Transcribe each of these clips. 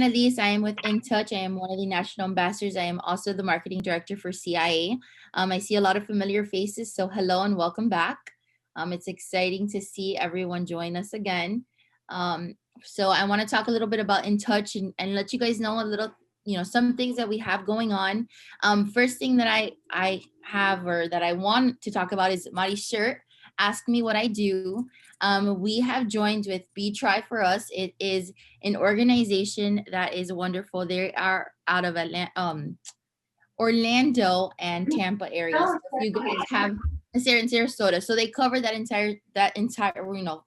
Annalise. I am with In Touch. I am one of the national ambassadors. I am also the marketing director for CIA. I see a lot of familiar faces, so hello and welcome back. It's exciting to see everyone join us again. So I want to talk a little bit about In Touch and let you guys know a little, some things that we have going on. First thing that I have or that I want to talk about is Mari's shirt. Ask Me What I Do. We have joined with Be Try For Us. It is an organization that is wonderful. They are out of Orlando and Tampa areas. So you guys have Sarasota, so they cover that entire,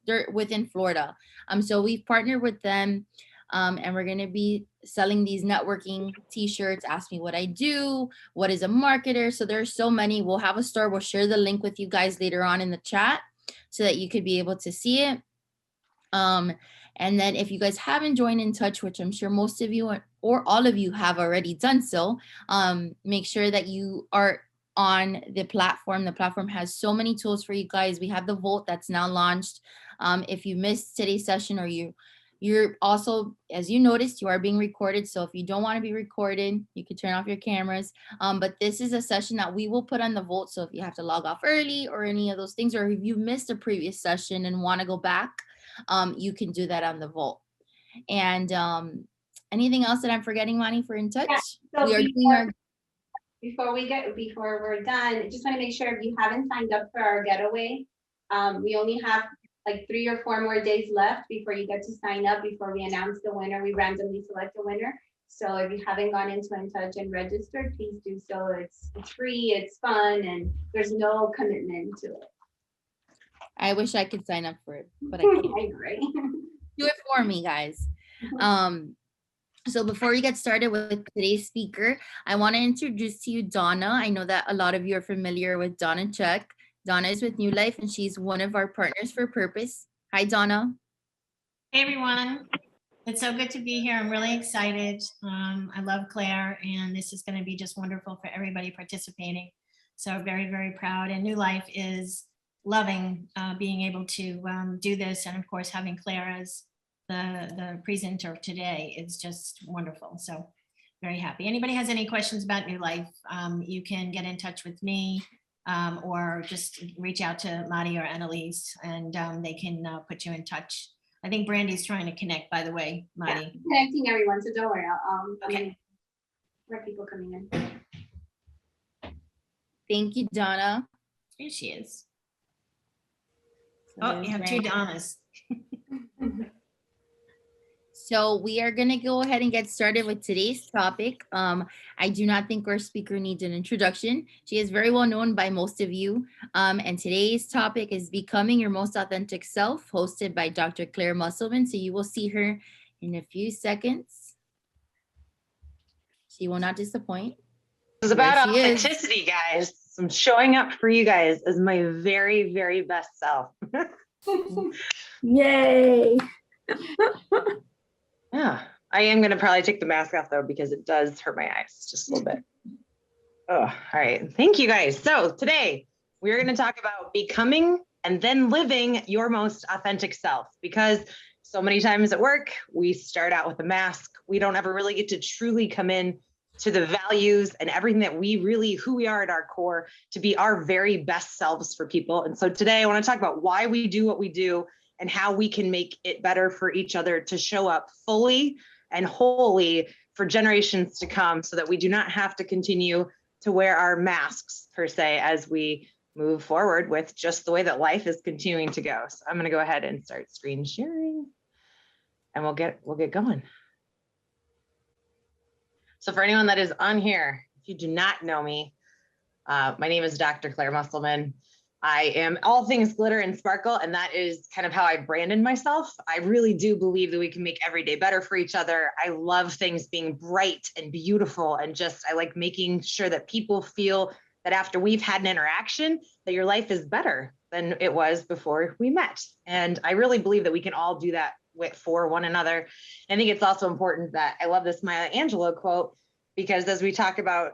they're within Florida. So we've partnered with them, and we're gonna be selling these networking T-shirts. Ask Me What I Do. What is a marketer? So there's so many. We'll have a store. We'll share the link with you guys later on in the chat, so that you could be able to see it. And then if you guys haven't joined In Touch, which I'm sure most of you or all of you have already done so, make sure that you are on the platform. The platform has so many tools for you guys. We have the Vote that's now launched. If you missed today's session, or you're also, as you noticed, you are being recorded. So if you don't want to be recorded, you can turn off your cameras. But this is a session that we will put on the Vote. So if you have to log off early or any of those things, or if you missed a previous session and want to go back, you can do that on the Vote. And anything else that I'm forgetting, Mani, for In Touch? Yeah, so before we're done, I just want to make sure if you haven't signed up for our getaway, we only have like 3 or 4 more days left before you get to sign up. Before we announce the winner, we randomly select a winner. So if you haven't gone into In Touch and registered, please do so. It's free, it's fun, and there's no commitment to it. I wish I could sign up for it, but I can't. I know, right? Do it for me, guys. So before we get started with today's speaker, I want to introduce to you Donna. I know that a lot of you are familiar with Donna Chuck. Donna is with New Life, and she's one of our partners for Purpose. Hi, Donna. Hey, everyone. It's so good to be here. I'm really excited. I love Claire, and this is going to be just wonderful for everybody participating. So very, very proud. And New Life is loving being able to do this. And of course, having Claire as the presenter today is just wonderful. So very happy. Anybody has any questions about New Life, you can get in touch with me or just reach out to Madi or Annalise, and they can put you in touch. I think Brandy's trying to connect, by the way, Madi. Yeah, connecting everyone, so don't worry. Okay. More people coming in. Thank you, Donna. Here she is. So oh, you have 2 Donnas. So we are going to go ahead and get started with today's topic. I do not think our speaker needs an introduction. She is very well known by most of you. And today's topic is Becoming Your Most Authentic Self, hosted by Dr. Claire Muselman. So you will see her in a few seconds. She will not disappoint. It's about authenticity, guys. I'm showing up for you guys as my very, very best self. Yay. Yeah, I am going to probably take the mask off though, because it does hurt my eyes just a little bit. Oh, all right. Thank you guys. So today we're going to talk about becoming and then living your most authentic self, because so many times at work, we start out with a mask. We don't ever really get to truly come in to the values and everything that who we are at our core, to be our very best selves for people. And so today I want to talk about why we do what we do and how we can make it better for each other to show up fully and wholly for generations to come, so that we do not have to continue to wear our masks per se as we move forward with just the way that life is continuing to go. So I'm going to go ahead and start screen sharing, and we'll get going. So for anyone that is on here, if you do not know me, my name is Dr. Claire Muselman. I am all things glitter and sparkle, and that is kind of how I branded myself. I really do believe that we can make every day better for each other. I love things being bright and beautiful, and I like making sure that people feel that after we've had an interaction, that your life is better than it was before we met. And I really believe that we can all do that for one another. I think it's also important that I love this Maya Angelou quote, because as we talk about,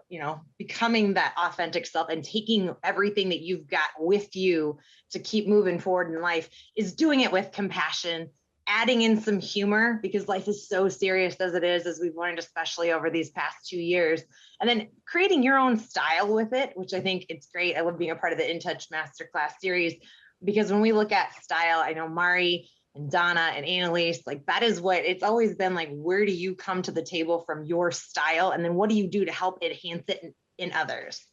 becoming that authentic self and taking everything that you've got with you to keep moving forward in life, is doing it with compassion adding in some humor because life is so serious as it is, as we've learned, especially over these past 2 years, and then creating your own style with it, which I think it's great. I love being a part of the In Touch Masterclass series because when we look at style, I know Mari and Donna and Annalise, like that is what it's always been like, where do you come to the table from your style? And then what do you do to help enhance it in others?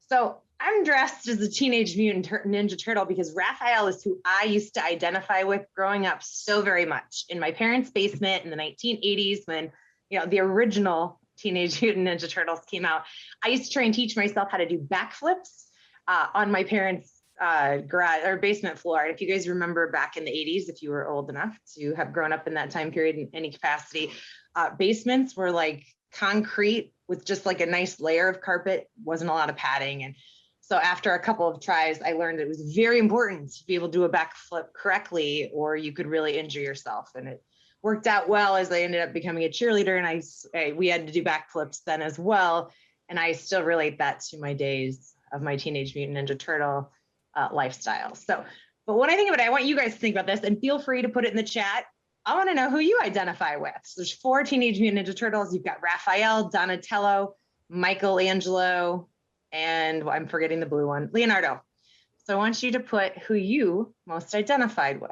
So I'm dressed as a Teenage Mutant Ninja Turtle because Raphael is who I used to identify with growing up so very much in my parents' basement in the 1980s when, you know, the original Teenage Mutant Ninja Turtles came out. I used to try and teach myself how to do backflips on my parents' garage or basement floor. And if you guys remember back in the 80s, if you were old enough to have grown up in that time period in any capacity, basements were like concrete with just like a nice layer of carpet, wasn't a lot of padding. And so after a couple of tries, I learned it was very important to be able to do a backflip correctly, or you could really injure yourself. And it worked out well as I ended up becoming a cheerleader, and we had to do backflips then as well. And I still relate that to my days of my Teenage Mutant Ninja Turtle lifestyle. So, but when I think about it, I want you guys to think about this and feel free to put it in the chat. I want to know who you identify with. So there's 4 Teenage Mutant Ninja Turtles. You've got Raphael, Donatello, Michelangelo, and I'm forgetting the blue one, Leonardo. So I want you to put who you most identified with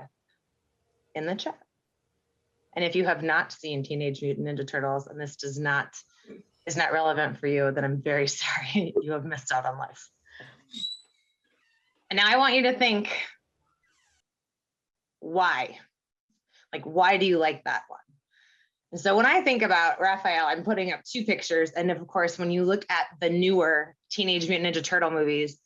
in the chat. And if you have not seen Teenage Mutant Ninja Turtles and this is not relevant for you, then I'm very sorry. You have missed out on life. And now I want you to think, why? Like, why do you like that one? And so when I think about Raphael, I'm putting up 2 pictures. And of course, when you look at the newer Teenage Mutant Ninja Turtle movies,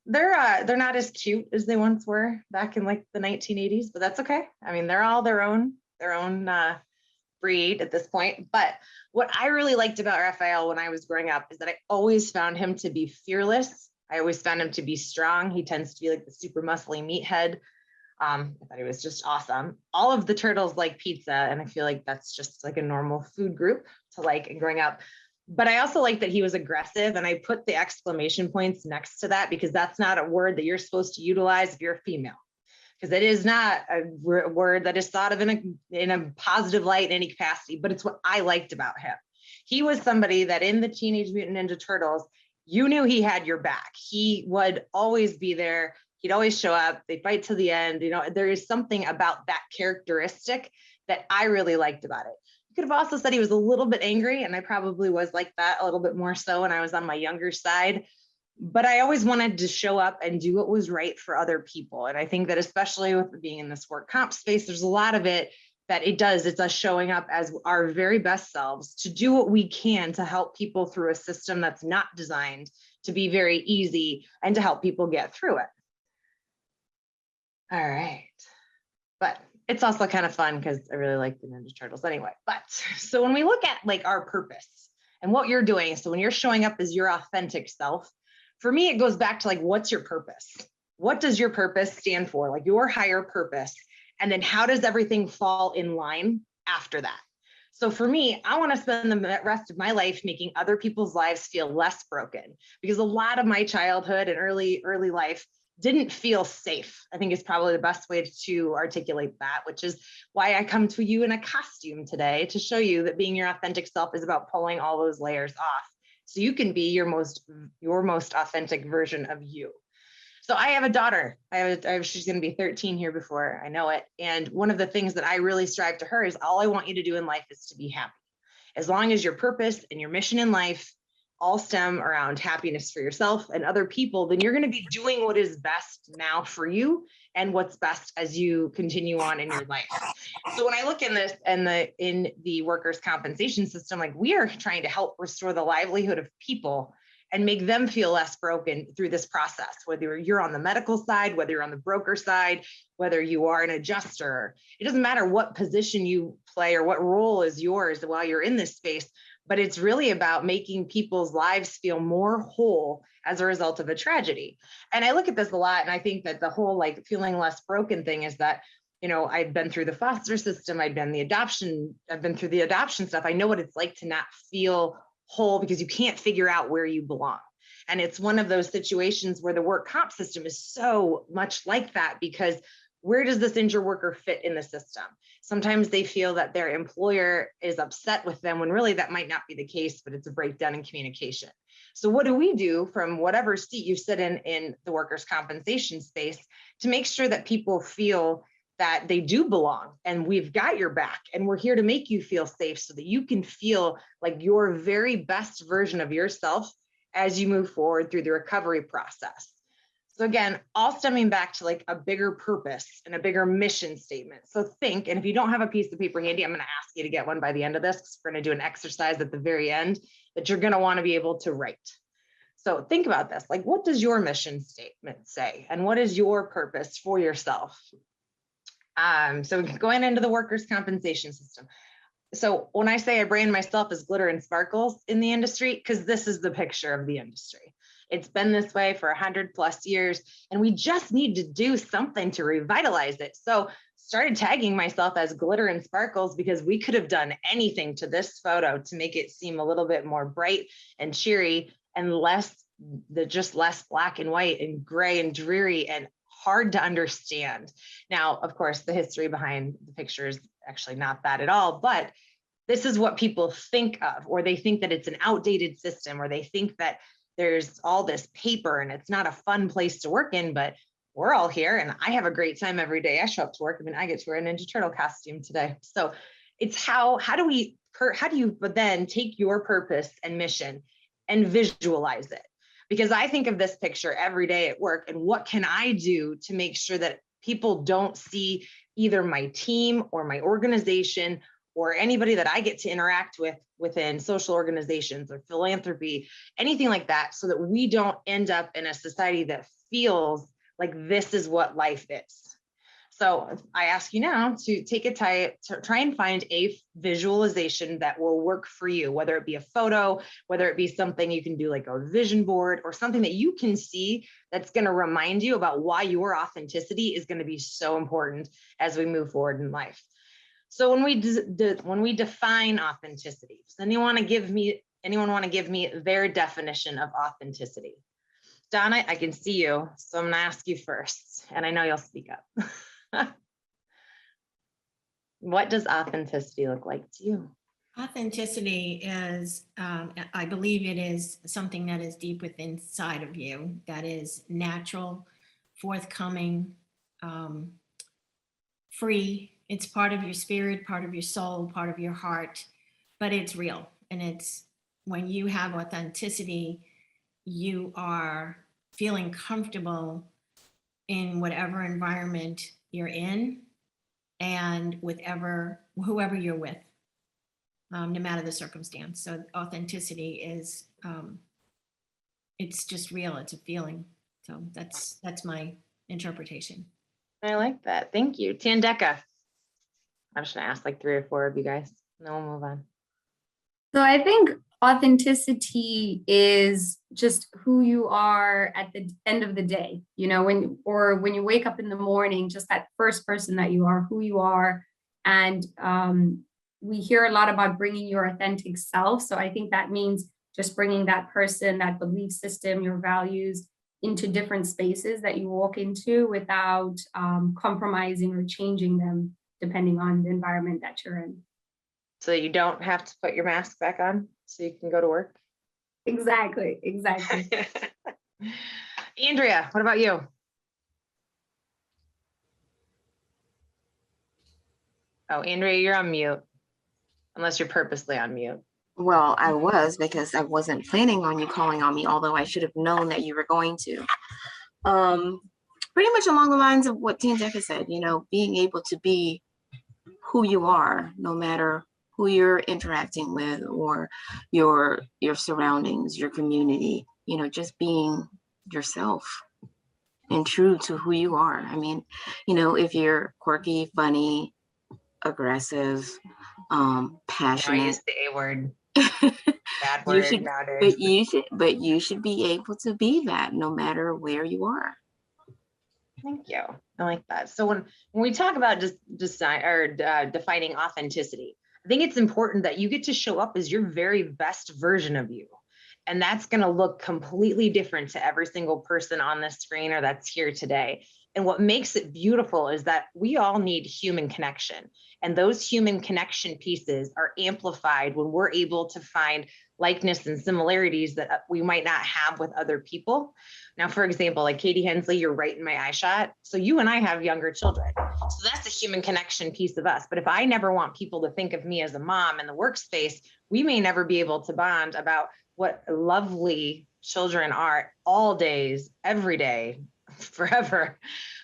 they're not as cute as they once were back in like the 1980s, but that's okay. I mean, they're all their own breed at this point. But what I really liked about Raphael when I was growing up is that I always found him to be fearless. I always found him to be strong. He tends to be like the super muscly meathead. I thought it was just awesome. All of the turtles like pizza, and I feel like that's just like a normal food group to like in growing up. But I also like that he was aggressive, and I put the exclamation points next to that because that's not a word that you're supposed to utilize if you're a female, because it is not a word that is thought of in a positive light in any capacity. But it's what I liked about him. He was somebody that in the Teenage Mutant Ninja Turtles, you knew he had your back. He would always be there. He'd always show up. They fight to the end. You know, there is something about that characteristic that I really liked about it. You could have also said he was a little bit angry, and I probably was like that a little bit more so when I was on my younger side. But I always wanted to show up and do what was right for other people. And I think that especially with being in this work comp space, there's a lot of it that it's us showing up as our very best selves to do what we can to help people through a system that's not designed to be very easy and to help people get through it. All right. But it's also kind of fun because I really like the Ninja Turtles anyway. But so when we look at like our purpose and what you're doing, so when you're showing up as your authentic self, for me, it goes back to like, what's your purpose? What does your purpose stand for? Like your higher purpose. And then how does everything fall in line after that? So for me, I want to spend the rest of my life making other people's lives feel less broken, because a lot of my childhood and early life didn't feel safe, I think is probably the best way to articulate that, which is why I come to you in a costume today to show you that being your authentic self is about pulling all those layers off so you can be your most authentic version of you. So I have a daughter. She's going to be 13 here before I know it. And one of the things that I really strive to her is all I want you to do in life is to be happy. As long as your purpose and your mission in life all stem around happiness for yourself and other people, then you're going to be doing what is best now for you and what's best as you continue on in your life. So when I look in this and in the workers' compensation system, like we are trying to help restore the livelihood of people and make them feel less broken through this process, whether you're on the medical side, whether you're on the broker side, whether you are an adjuster. It doesn't matter what position you play or what role is yours while you're in this space, but it's really about making people's lives feel more whole as a result of a tragedy. And I look at this a lot, and I think that the whole like feeling less broken thing is that, you know, I've been through the foster system, I've been through the adoption stuff. I know what it's like to not feel whole because you can't figure out where you belong. And it's one of those situations where the work comp system is so much like that, because where does this injured worker fit in the system? Sometimes they feel that their employer is upset with them when really that might not be the case, but it's a breakdown in communication. So what do we do from whatever seat you sit in the workers' compensation space to make sure that people feel that they do belong and we've got your back and we're here to make you feel safe so that you can feel like your very best version of yourself as you move forward through the recovery process. So again, all stemming back to like a bigger purpose and a bigger mission statement. So think, and if you don't have a piece of paper handy, I'm going to ask you to get one by the end of this, because we're going to do an exercise at the very end that you're going to want to be able to write. So think about this, like, what does your mission statement say? And what is your purpose for yourself? So going into the workers' compensation system. So when I say I brand myself as glitter and sparkles in the industry, because this is the picture of the industry. It's been this way for 100+ years, and we just need to do something to revitalize it. So started tagging myself as glitter and sparkles because we could have done anything to this photo to make it seem a little bit more bright and cheery and just less black and white and gray and dreary and hard to understand. Now, of course, the history behind the picture is actually not that at all, but this is what people think of, or they think that it's an outdated system, or they think that there's all this paper and it's not a fun place to work in, but we're all here and I have a great time every day I show up to work. I mean, I get to wear a Ninja Turtle costume today. So it's how do you then take your purpose and mission and visualize it? Because I think of this picture every day at work, and what can I do to make sure that people don't see either my team or my organization or anybody that I get to interact with within social organizations or philanthropy, anything like that, so that we don't end up in a society that feels like this is what life is. So I ask you now to take a time to try and find a visualization that will work for you, whether it be a photo, whether it be something you can do like a vision board, or something that you can see that's going to remind you about why your authenticity is going to be so important as we move forward in life. So when we define authenticity, does anyone want to give me their definition of authenticity? Donna, I can see you, so I'm going to ask you first, and I know you'll speak up. What does authenticity look like to you? Authenticity is, I believe it is something that is deep within inside of you, that is natural, forthcoming, free. It's part of your spirit, part of your soul, part of your heart, but it's real. And it's when you have authenticity, you are feeling comfortable in whatever environment you're in and with whoever you're with, no matter the circumstance. So authenticity is, it's just real. It's a feeling. So that's my interpretation. I like that. Thank you. Tandeka. I'm just going to ask like 3 or 4 of you guys, and then we'll move on. So I think authenticity is just who you are at the end of the day, when you wake up in the morning, just that first person that you are, who you are. And we hear a lot about bringing your authentic self. So I think that means just bringing that person, that belief system, your values into different spaces that you walk into without compromising or changing them depending on the environment that you're in. So you don't have to put your mask back on so you can go to work? Exactly. Andrea, what about you? Oh, Andrea, you're on mute, unless you're purposely on mute. Well, I was, because I wasn't planning on you calling on me, although I should have known that you were going to. Pretty much along the lines of what Tandeka said, being able to be who you are, no matter who you're interacting with or your surroundings, your community, just being yourself and true to who you are. I mean, if you're quirky, funny, aggressive, passionate. I used the A word. Bad word nowadays. But you should be able to be that no matter where you are. Thank you. I like that. So when we talk about defining authenticity, I think it's important that you get to show up as your very best version of you. And that's going to look completely different to every single person on this screen or that's here today. And what makes it beautiful is that we all need human connection. And those human connection pieces are amplified when we're able to find likeness and similarities that we might not have with other people. Now, for example, like Katie Hensley, you're right in my eye shot. So you and I have younger children. So that's a human connection piece of us. But if I never want people to think of me as a mom in the workspace, we may never be able to bond about what lovely children are all days, every day, forever.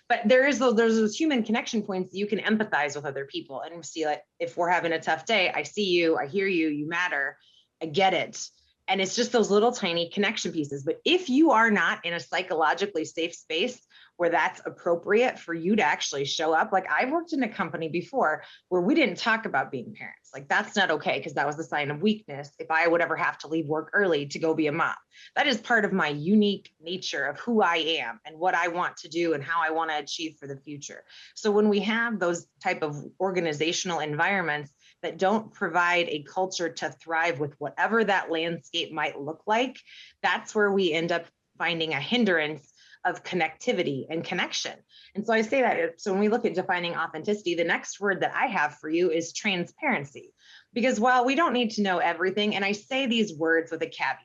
But there's those human connection points that you can empathize with other people and see, like, if we're having a tough day, I see you, I hear you, you matter, I get it. And it's just those little tiny connection pieces. But if you are not in a psychologically safe space where that's appropriate for you to actually show up, like I've worked in a company before where we didn't talk about being parents. Like that's not okay, because that was a sign of weakness if I would ever have to leave work early to go be a mom. That is part of my unique nature of who I am and what I want to do and how I want to achieve for the future. So when we have those type of organizational environments that don't provide a culture to thrive with whatever that landscape might look like, that's where we end up finding a hindrance of connectivity and connection. And so I say that, so when we look at defining authenticity, the next word that I have for you is transparency. Because while we don't need to know everything, and I say these words with a caveat,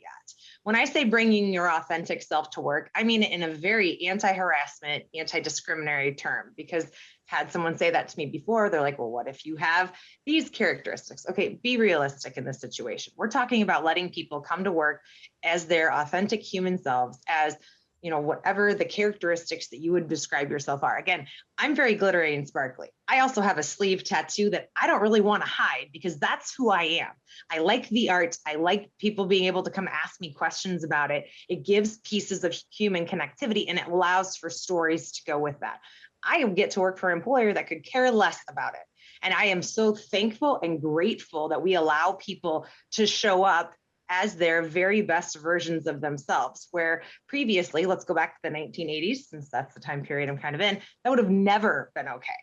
when I say bringing your authentic self to work, I mean it in a very anti-harassment, anti-discriminatory term, because had someone say that to me before, they're like, well, what if you have these characteristics? Okay, be realistic in this situation. We're talking about letting people come to work as their authentic human selves, as whatever the characteristics that you would describe yourself are. Again, I'm very glittery and sparkly. I also have a sleeve tattoo that I don't really want to hide because that's who I am. I like the art. I like people being able to come ask me questions about it. It gives pieces of human connectivity and it allows for stories to go with that. I get to work for an employer that could care less about it. And I am so thankful and grateful that we allow people to show up as their very best versions of themselves, where previously, let's go back to the 1980s, since that's the time period I'm kind of in, that would have never been okay.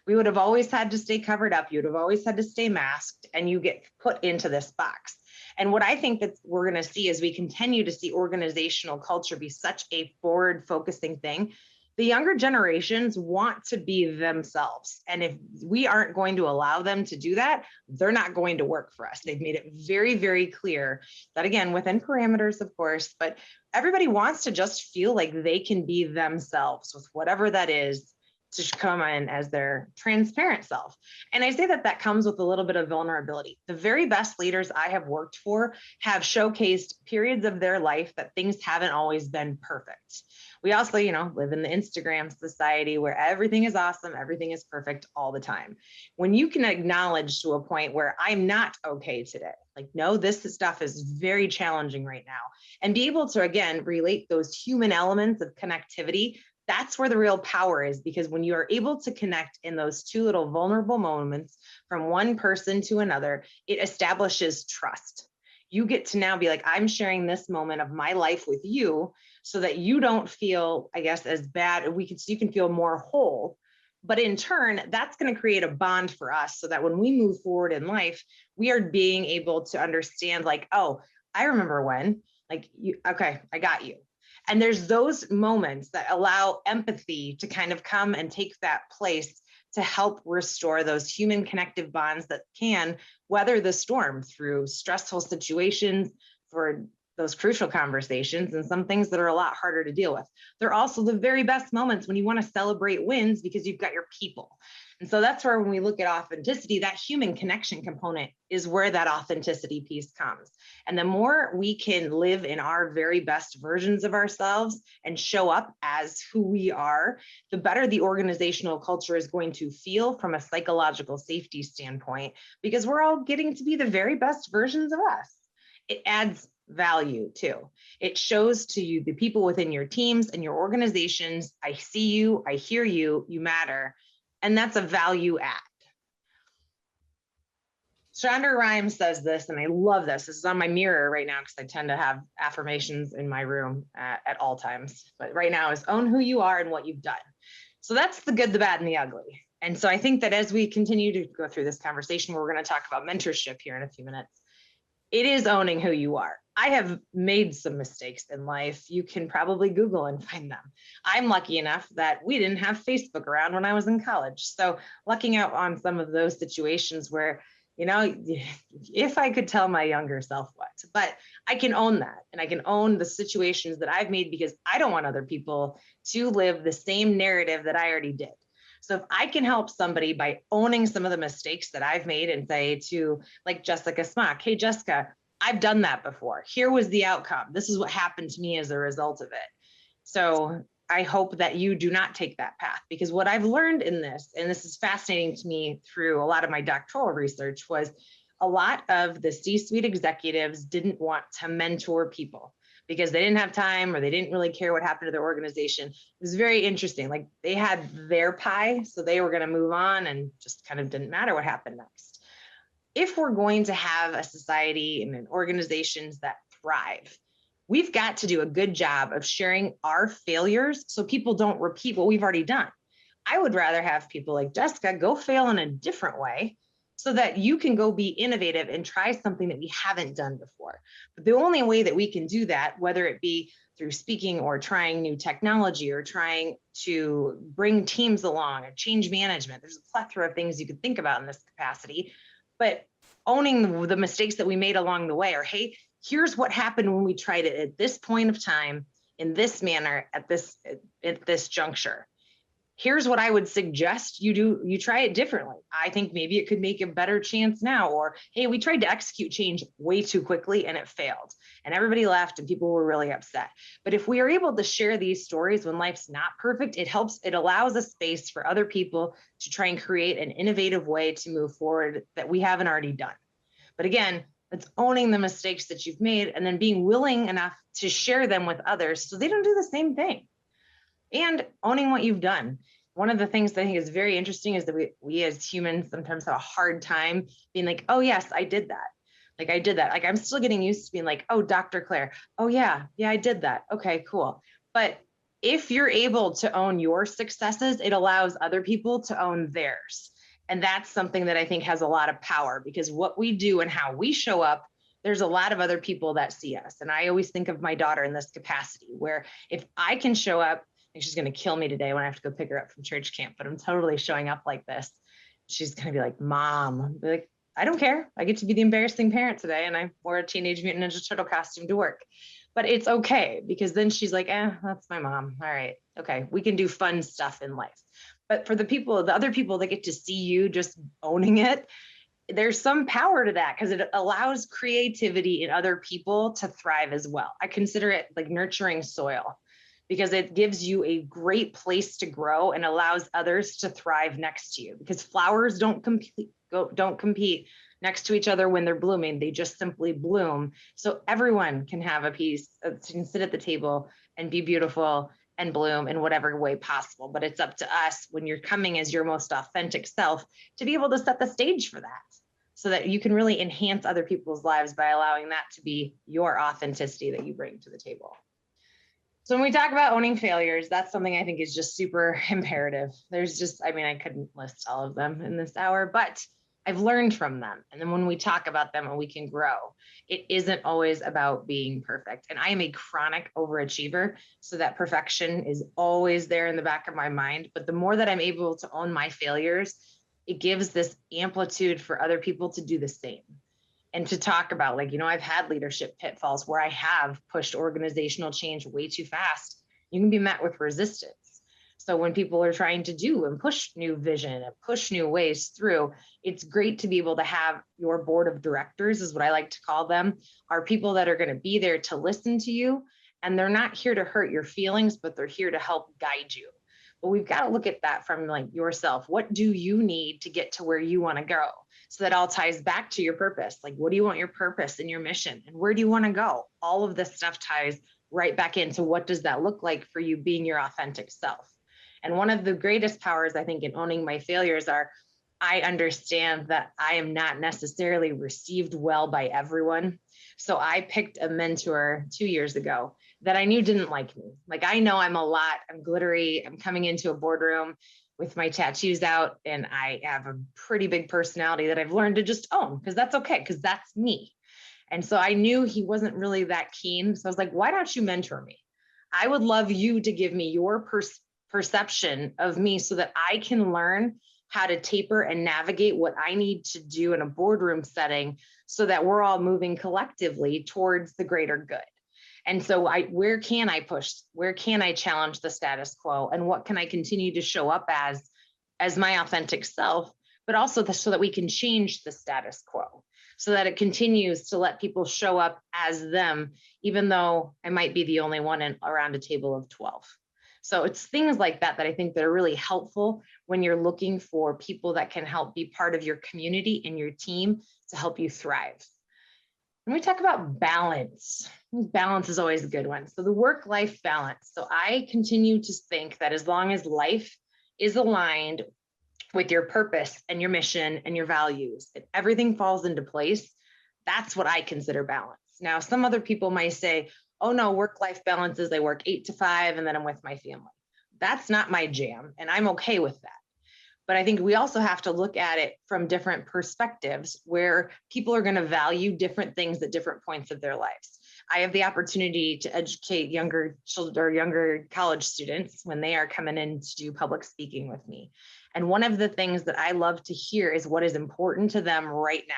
We would have always had to stay covered up. You would have always had to stay masked, and you get put into this box. And what I think that we're going to see as we continue to see organizational culture be such a forward-focusing thing, the younger generations want to be themselves. And if we aren't going to allow them to do that, they're not going to work for us. They've made it very, very clear that, again, within parameters, of course, but everybody wants to just feel like they can be themselves with whatever that is, to come in as their transparent self. And I say that that comes with a little bit of vulnerability. The very best leaders I have worked for have showcased periods of their life that things haven't always been perfect. We also, live in the Instagram society where everything is awesome, everything is perfect all the time. When you can acknowledge to a point where I'm not okay today, like, no, this stuff is very challenging right now, and be able to, again, relate those human elements of connectivity, that's where the real power is, because when you are able to connect in those two little vulnerable moments from one person to another, it establishes trust. You get to now be like, I'm sharing this moment of my life with you so that you don't feel, I guess, as bad. You can feel more whole. But in turn, that's going to create a bond for us so that when we move forward in life, we are being able to understand, like, oh, I remember when, like, okay, I got you. And there's those moments that allow empathy to kind of come and take that place to help restore those human connective bonds that can weather the storm through stressful situations, for those crucial conversations, and some things that are a lot harder to deal with. They're also the very best moments when you want to celebrate wins because you've got your people. And so that's where, when we look at authenticity, that human connection component is where that authenticity piece comes. And the more we can live in our very best versions of ourselves and show up as who we are, the better the organizational culture is going to feel from a psychological safety standpoint, because we're all getting to be the very best versions of us. It adds value too. It shows to you, the people within your teams and your organizations, I see you, I hear you, you matter. And that's a value add. Shonda Rhimes says this, and I love this. This is on my mirror right now because I tend to have affirmations in my room at all times. But right now is own who you are and what you've done. So that's the good, the bad, and the ugly. And so I think that as we continue to go through this conversation, we're going to talk about mentorship here in a few minutes. It is owning who you are. I have made some mistakes in life. You can probably Google and find them. I'm lucky enough that we didn't have Facebook around when I was in college. So lucking out on some of those situations where, you know, if I could tell my younger self what, but I can own that. And I can own the situations that I've made because I don't want other people to live the same narrative that I already did. So if I can help somebody by owning some of the mistakes that I've made and say to like Jessica Smock, hey, Jessica, I've done that before. Here was the outcome. This is what happened to me as a result of it. So I hope that you do not take that path, because what I've learned in this, and this is fascinating to me through a lot of my doctoral research, was a lot of the C-suite executives didn't want to mentor people because they didn't have time or they didn't really care what happened to their organization. It was very interesting. Like they had their pie, so they were going to move on and just kind of didn't matter what happened next. If we're going to have a society and organizations that thrive, we've got to do a good job of sharing our failures so people don't repeat what we've already done. I would rather have people like Jessica go fail in a different way so that you can go be innovative and try something that we haven't done before. But the only way that we can do that, whether it be through speaking or trying new technology or trying to bring teams along or change management, there's a plethora of things you could think about in this capacity. But owning the mistakes that we made along the way, or hey, here's what happened when we tried it at this point of time, in this manner, at this juncture. Here's what I would suggest you do. You try it differently. I think maybe it could make a better chance now. Or, hey, we tried to execute change way too quickly and it failed and everybody left and people were really upset. But if we are able to share these stories when life's not perfect, it allows a space for other people to try and create an innovative way to move forward that we haven't already done. But again, it's owning the mistakes that you've made and then being willing enough to share them with others so they don't do the same thing. And owning what you've done. One of the things that I think is very interesting is that we as humans sometimes have a hard time being like, oh, yes, I did that. Like I did that. Like I'm still getting used to being like, oh, Dr. Claire. Oh, yeah, I did that. Okay, cool. But if you're able to own your successes, it allows other people to own theirs. And that's something that I think has a lot of power, because what we do and how we show up, there's a lot of other people that see us. And I always think of my daughter in this capacity, where if I can show up, and she's going to kill me today when I have to go pick her up from church camp, but I'm totally showing up like this. She's going to be like, Mom, be like, I don't care. I get to be the embarrassing parent today. And I wore a Teenage Mutant Ninja Turtle costume to work, but it's okay, because then she's like, that's my mom. All right. Okay. We can do fun stuff in life. But for the other people that get to see you just owning it, there's some power to that, because it allows creativity in other people to thrive as well. I consider it like nurturing soil, because it gives you a great place to grow and allows others to thrive next to you, because flowers don't compete next to each other when they're blooming. They just simply bloom. So everyone can have a piece, can sit at the table and be beautiful and bloom in whatever way possible. But it's up to us, when you're coming as your most authentic self, to be able to set the stage for that, so that you can really enhance other people's lives by allowing that to be your authenticity that you bring to the table. So when we talk about owning failures, that's something I think is just super imperative. There's just, I couldn't list all of them in this hour, but I've learned from them. And then when we talk about them and we can grow, it isn't always about being perfect. And I am a chronic overachiever, so that perfection is always there in the back of my mind. But the more that I'm able to own my failures, it gives this amplitude for other people to do the same. And to talk about, like, I've had leadership pitfalls where I have pushed organizational change way too fast. You can be met with resistance. So when people are trying to do and push new vision and push new ways through, it's great to be able to have your board of directors, is what I like to call them, are people that are going to be there to listen to you. And they're not here to hurt your feelings, but they're here to help guide you. But we've got to look at that from like yourself. What do you need to get to where you want to go? So that all ties back to your purpose. Like, what do you want your purpose and your mission? And where do you want to go? All of this stuff ties right back into what does that look like for you being your authentic self. And one of the greatest powers, I think, in owning my failures are, I understand that I am not necessarily received well by everyone. So I picked a mentor 2 years ago that I knew didn't like me. Like, I know I'm glittery. I'm coming into a boardroom with my tattoos out, and I have a pretty big personality that I've learned to just own, because that's okay, because that's me. And so I knew he wasn't really that keen. So I was like, why don't you mentor me? I would love you to give me your perception of me so that I can learn how to taper and navigate what I need to do in a boardroom setting so that we're all moving collectively towards the greater good. And so where can I push? Where can I challenge the status quo? And what can I continue to show up as my authentic self, but also so that we can change the status quo, so that it continues to let people show up as them, even though I might be the only one around a table of 12. So it's things like that that I think that are really helpful when you're looking for people that can help be part of your community and your team to help you thrive. When we talk about balance is always a good one. So the work-life balance. So I continue to think that as long as life is aligned with your purpose and your mission and your values, and everything falls into place, that's what I consider balance. Now, some other people might say, oh no, work-life balance is I work 8 to 5 and then I'm with my family. That's not my jam, and I'm okay with that. But I think we also have to look at it from different perspectives where people are going to value different things at different points of their lives. I have the opportunity to educate younger children or younger college students when they are coming in to do public speaking with me. And one of the things that I love to hear is what is important to them right now.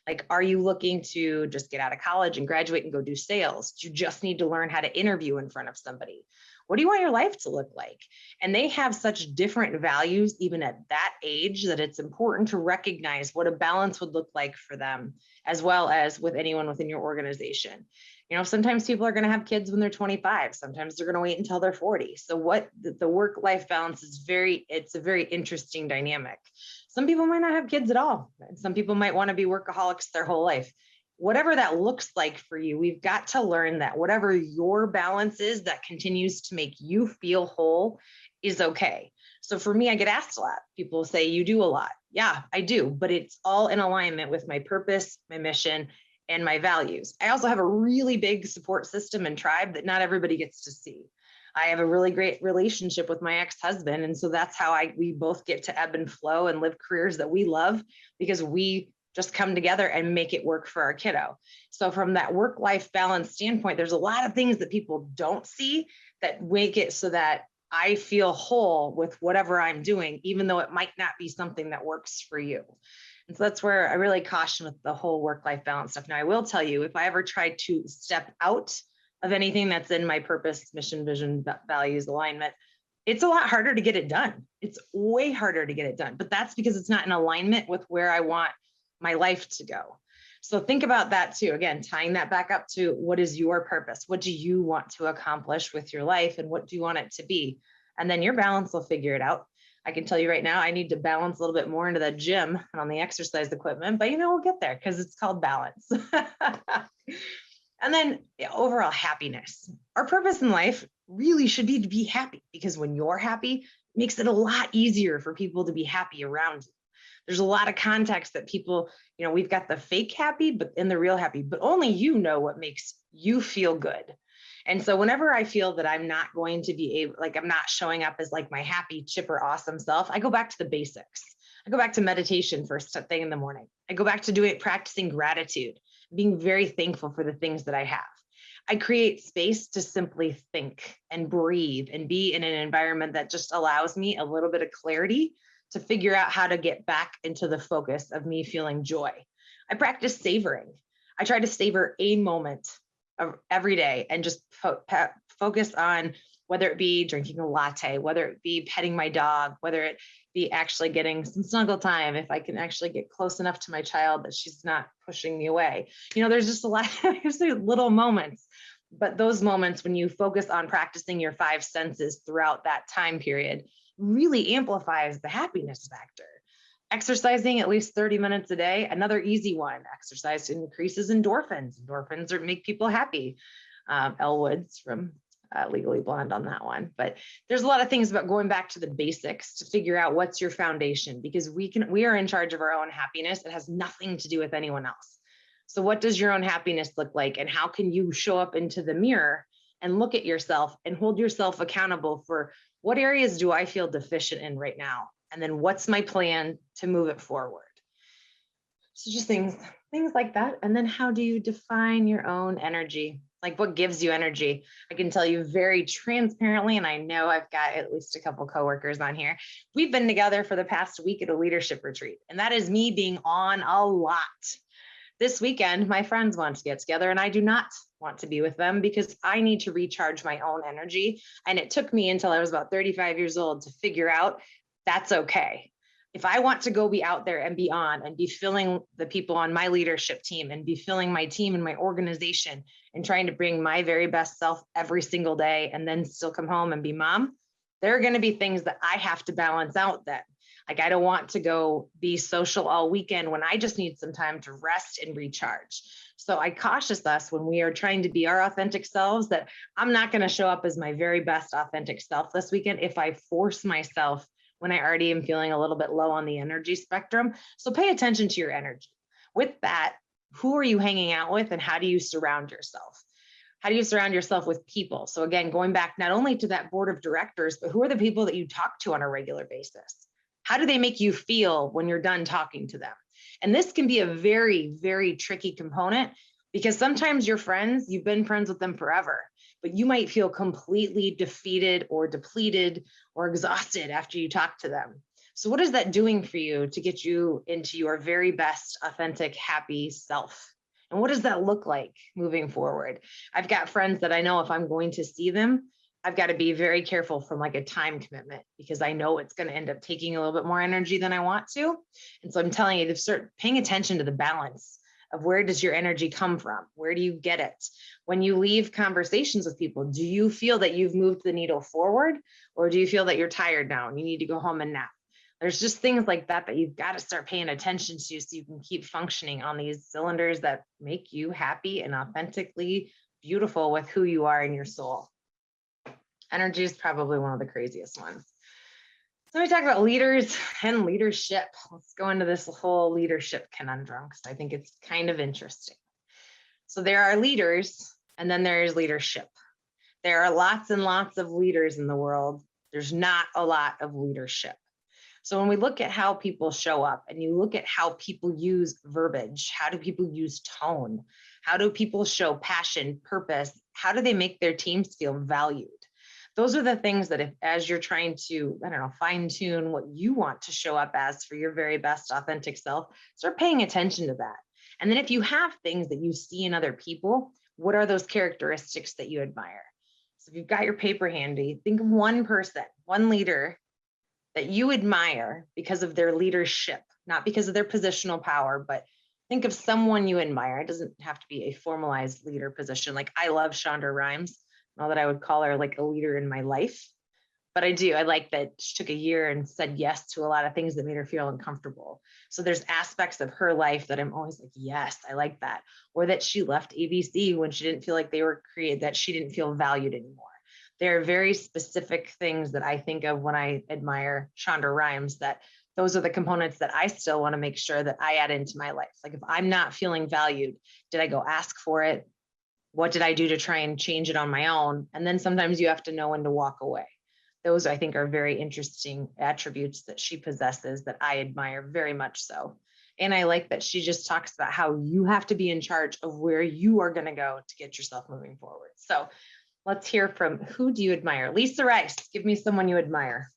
Like, are you looking to just get out of college and graduate and go do sales? Do you just need to learn how to interview in front of somebody? What do you want your life to look like? And they have such different values, even at that age, that it's important to recognize what a balance would look like for them, as well as with anyone within your organization. You know, sometimes people are going to have kids when they're 25. Sometimes they're going to wait until they're 40. So what the work-life balance is it's a very interesting dynamic. Some people might not have kids at all. And some people might want to be workaholics their whole life. Whatever that looks like for you, we've got to learn that whatever your balance is that continues to make you feel whole is okay. So for me, I get asked a lot. People say, you do a lot. Yeah, I do, but it's all in alignment with my purpose, my mission, and my values. I also have a really big support system and tribe that not everybody gets to see. I have a really great relationship with my ex-husband. And so that's how we both get to ebb and flow and live careers that we love, because we just come together and make it work for our kiddo. So from that work-life balance standpoint, there's a lot of things that people don't see that make it so that I feel whole with whatever I'm doing, even though it might not be something that works for you. And so that's where I really caution with the whole work-life balance stuff. Now, I will tell you, if I ever try to step out of anything that's in my purpose, mission, vision, values, alignment, it's a lot harder to get it done. It's way harder to get it done, but that's because it's not in alignment with where I want my life to go. So think about that too. Again, tying that back up to what is your purpose? What do you want to accomplish with your life, and what do you want it to be? And then your balance will figure it out. I can tell you right now, I need to balance a little bit more into the gym and on the exercise equipment, but we'll get there because it's called balance. And then overall happiness. Our purpose in life really should be to be happy, because when you're happy, it makes it a lot easier for people to be happy around you. There's a lot of context that people, we've got the fake happy, and the real happy, but only you know what makes you feel good. And so whenever I feel that I'm not going to be able, I'm not showing up as my happy, chipper, awesome self, I go back to the basics. I go back to meditation first thing in the morning. I go back to practicing gratitude, being very thankful for the things that I have. I create space to simply think and breathe and be in an environment that just allows me a little bit of clarity to figure out how to get back into the focus of me feeling joy. I practice savoring. I try to savor a moment of every day and just focus on whether it be drinking a latte, whether it be petting my dog, whether it be actually getting some snuggle time, if I can actually get close enough to my child that she's not pushing me away. There's just a lot, there's little moments, but those moments when you focus on practicing your 5 senses throughout that time period really amplifies the happiness factor. Exercising at least 30 minutes a day, another easy one. Exercise increases endorphins. Endorphins make people happy. Elle Woods from Legally Blonde on that one. But there's a lot of things about going back to the basics to figure out what's your foundation, because we are in charge of our own happiness. It has nothing to do with anyone else. So what does your own happiness look like, and how can you show up into the mirror and look at yourself and hold yourself accountable for what areas do I feel deficient in right now? And then what's my plan to move it forward? So just things like that. And then how do you define your own energy? Like what gives you energy? I can tell you very transparently, and I know I've got at least a couple coworkers on here. We've been together for the past week at a leadership retreat, and that is me being on a lot. This weekend, my friends want to get together, and I do not want to be with them because I need to recharge my own energy. And it took me until I was about 35 years old to figure out that's okay. If I want to go be out there and be on and be filling the people on my leadership team and be filling my team and my organization and trying to bring my very best self every single day and then still come home and be mom, there are going to be things that I have to balance out then. Like I don't want to go be social all weekend when I just need some time to rest and recharge. So I cautious us when we are trying to be our authentic selves that I'm not going to show up as my very best authentic self this weekend if I force myself when I already am feeling a little bit low on the energy spectrum. So pay attention to your energy. With that, who are you hanging out with and how do you surround yourself? How do you surround yourself with people? So again, going back not only to that board of directors, but who are the people that you talk to on a regular basis? How do they make you feel when you're done talking to them? And this can be a very, very tricky component because sometimes your friends, you've been friends with them forever, but you might feel completely defeated or depleted or exhausted after you talk to them. So what is that doing for you to get you into your very best, authentic, happy self? And what does that look like moving forward? I've got friends that I know if I'm going to see them, I've got to be very careful from like a time commitment because I know it's going to end up taking a little bit more energy than I want to. And so I'm telling you to start paying attention to the balance of where does your energy come from? Where do you get it? When you leave conversations with people, do you feel that you've moved the needle forward or do you feel that you're tired now and you need to go home and nap? There's just things like that that you've got to start paying attention to so you can keep functioning on these cylinders that make you happy and authentically beautiful with who you are in your soul. Energy is probably one of the craziest ones. So we talk about leaders and leadership. Let's go into this whole leadership conundrum because I think it's kind of interesting. So there are leaders and then there's leadership. There are lots and lots of leaders in the world. There's not a lot of leadership. So when we look at how people show up and you look at how people use verbiage, how do people use tone? How do people show passion, purpose? How do they make their teams feel valued? Those are the things that if, as you're trying to, I don't know, fine tune what you want to show up as for your very best authentic self, start paying attention to that. And then if you have things that you see in other people, what are those characteristics that you admire? So if you've got your paper handy, think of one person, one leader that you admire because of their leadership, not because of their positional power, but think of someone you admire. It doesn't have to be a formalized leader position. Like I love Shonda Rhimes. Not that I would call her like a leader in my life, but I do. I like that she took a year and said yes to a lot of things that made her feel uncomfortable. So there's aspects of her life that I'm always like, yes, I like that. Or that she left ABC when she didn't feel like they were created, that she didn't feel valued anymore. There are very specific things that I think of when I admire Shonda Rhimes, that those are the components that I still want to make sure that I add into my life. Like if I'm not feeling valued, did I go ask for it? What did I do to try and change it on my own? And then sometimes you have to know when to walk away. Those I think are very interesting attributes that she possesses that I admire very much so. And I like that she just talks about how you have to be in charge of where you are going to go to get yourself moving forward. So let's hear from, who do you admire? Lisa Rice, give me someone you admire.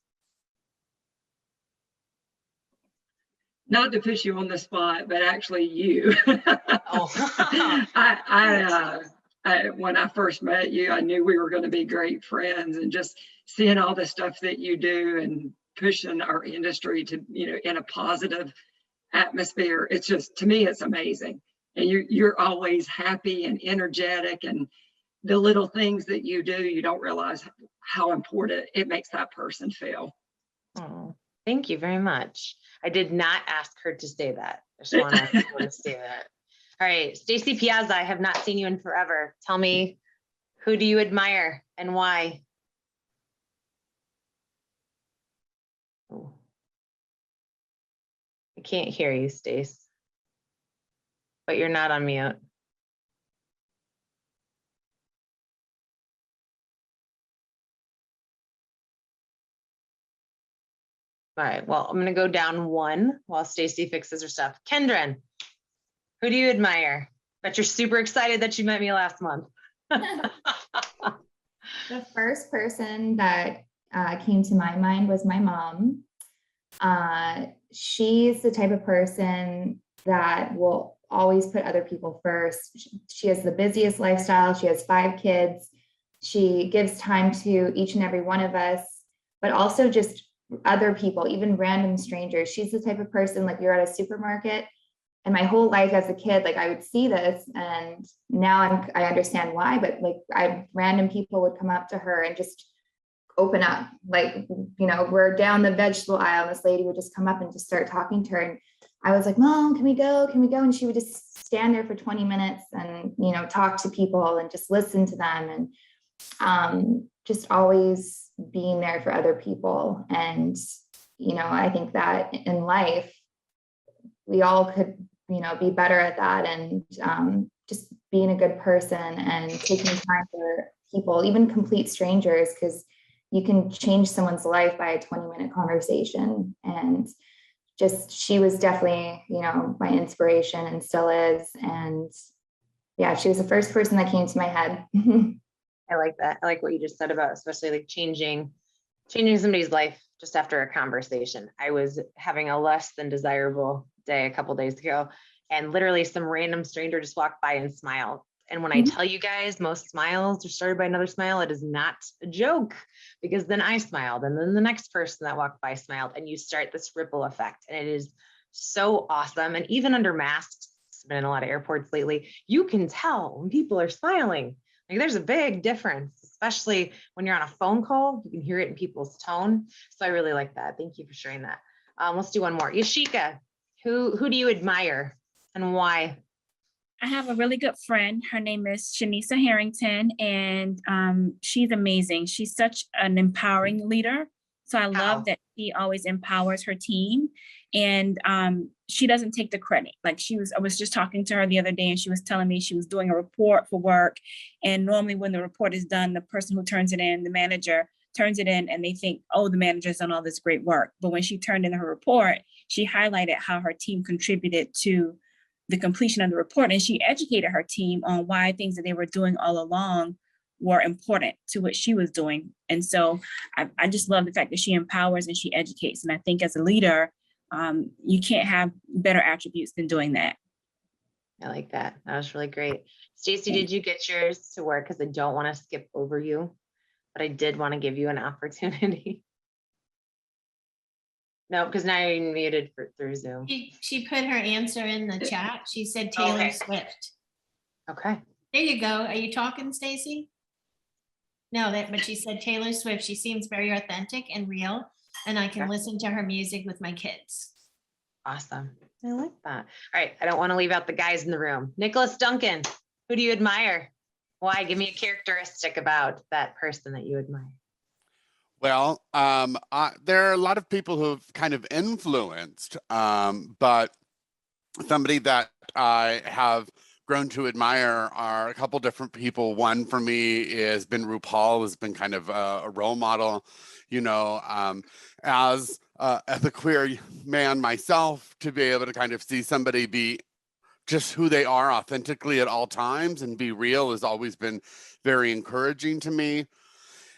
Not to push you on the spot, but actually you. When I first met you, I knew we were going to be great friends, and just seeing all the stuff that you do and pushing our industry to, in a positive atmosphere. It's just, to me, it's amazing. And you're always happy and energetic, and the little things that you do, you don't realize how important it makes that person feel. Oh, thank you very much. I did not ask her to say that. I just want to say that. All right, Stacy Piazza, I have not seen you in forever. Tell me, who do you admire and why? Oh. I can't hear you, Stace, but you're not on mute. All right, well, I'm going to go down one while Stacy fixes her stuff. Kendra, Who do you admire? Bet you're super excited that you met me last month. The first person that came to my mind was my mom. She's the type of person that will always put other people first. She has the busiest lifestyle. She has 5 kids. She gives time to each and every one of us, but also just other people, even random strangers. She's the type of person, like, you're at a supermarket, and my whole life as a kid, like, I would see this, and now I understand why, but like, random people would come up to her and just open up, like, we're down the vegetable aisle, and this lady would just come up and just start talking to her, and I was like, Mom, can we go, and she would just stand there for 20 minutes and talk to people and just listen to them, and just always being there for other people. And I think that in life we all could be better at that, and just being a good person and taking time for people, even complete strangers, because you can change someone's life by a 20-minute conversation. And just, she was definitely, my inspiration, and still is. And yeah, she was the first person that came to my head. I like that. I like what you just said about, especially like changing somebody's life just after a conversation. I was having a less than desirable day a couple days ago, and literally some random stranger just walked by and smiled. And when I tell you guys, most smiles are started by another smile, it is not a joke, because then I smiled, and then the next person that walked by smiled, and you start this ripple effect. And it is so awesome. And even under masks, I've been in a lot of airports lately, you can tell when people are smiling. Like, there's a big difference, especially when you're on a phone call, you can hear it in people's tone. So I really like that. Thank you for sharing that. Let's do one more. Yashika, who do you admire and why? I have a really good friend. Her name is Shanisa Harrington, and she's amazing. She's such an empowering leader. So I love that she always empowers her team, and she doesn't take the credit. Like, I was just talking to her the other day, and she was telling me she was doing a report for work. And normally when the report is done, the person who turns it in, the manager, turns it in, and they think, oh, the manager's done all this great work. But when she turned in her report, she highlighted how her team contributed to the completion of the report. And she educated her team on why things that they were doing all along were important to what she was doing. And so I just love the fact that she empowers and she educates. And I think as a leader, you can't have better attributes than doing that. I like that. That was really great. Stacy, did you get yours to work? Because I don't want to skip over you, but I did want to give you an opportunity. No, because now you're muted through Zoom. She put her answer in the chat. She said Taylor Swift. Okay. There you go. Are you talking, Stacy? No, but she said Taylor Swift. She seems very authentic and real, and I can listen to her music with my kids. Awesome. I like that. All right. I don't want to leave out the guys in the room. Nicholas Duncan, who do you admire? Why? Give me a characteristic about that person that you admire. Well, there are a lot of people who've kind of influenced, but somebody that I have grown to admire are a couple different people. One for me has been RuPaul, has been kind of a role model, as a queer man myself, to be able to kind of see somebody be just who they are authentically at all times and be real has always been very encouraging to me.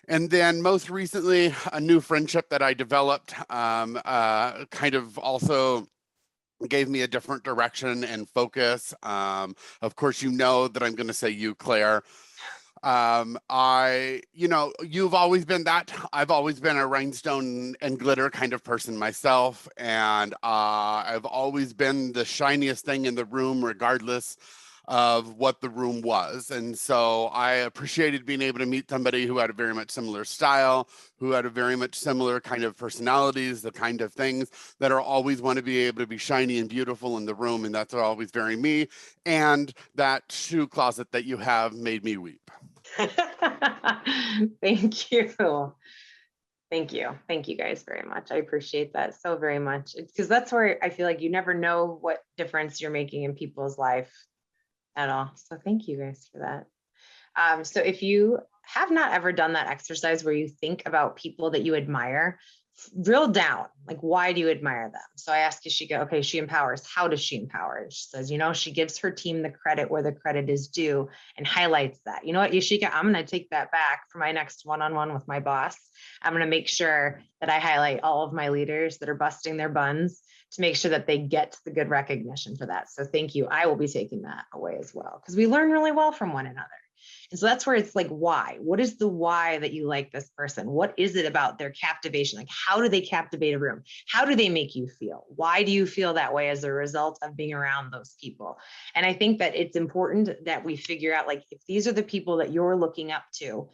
And then most recently, a new friendship that I developed kind of also gave me a different direction and focus. Of course, you know that I'm going to say you, Claire. You've always been that. I've always been a rhinestone and glitter kind of person myself. And I've always been the shiniest thing in the room, regardless of what the room was. And so I appreciated being able to meet somebody who had a very much similar style, who had a very much similar kind of personalities, the kind of things that are always want to be able to be shiny and beautiful in the room. And that's always very me. And that shoe closet that you have made me weep. Thank you. Thank you. Thank you guys very much. I appreciate that so very much. It's because that's where I feel like you never know what difference you're making in people's life at all. So thank you guys for that. So if you have not ever done that exercise where you think about people that you admire, drill down, like, why do you admire them? So I asked, okay, she empowers. How does she empower? And she says, she gives her team the credit where the credit is due and highlights that. You know what, Yashika, I'm going to take that back for my next one-on-one with my boss. I'm going to make sure that I highlight all of my leaders that are busting their buns to make sure that they get the good recognition for that. So thank you. I will be taking that away as well, because we learn really well from one another. And so that's where it's like, why? What is the why that you like this person? What is it about their captivation? Like, how do they captivate a room? How do they make you feel? Why do you feel that way as a result of being around those people? And I think that it's important that we figure out, like, if these are the people that you're looking up to,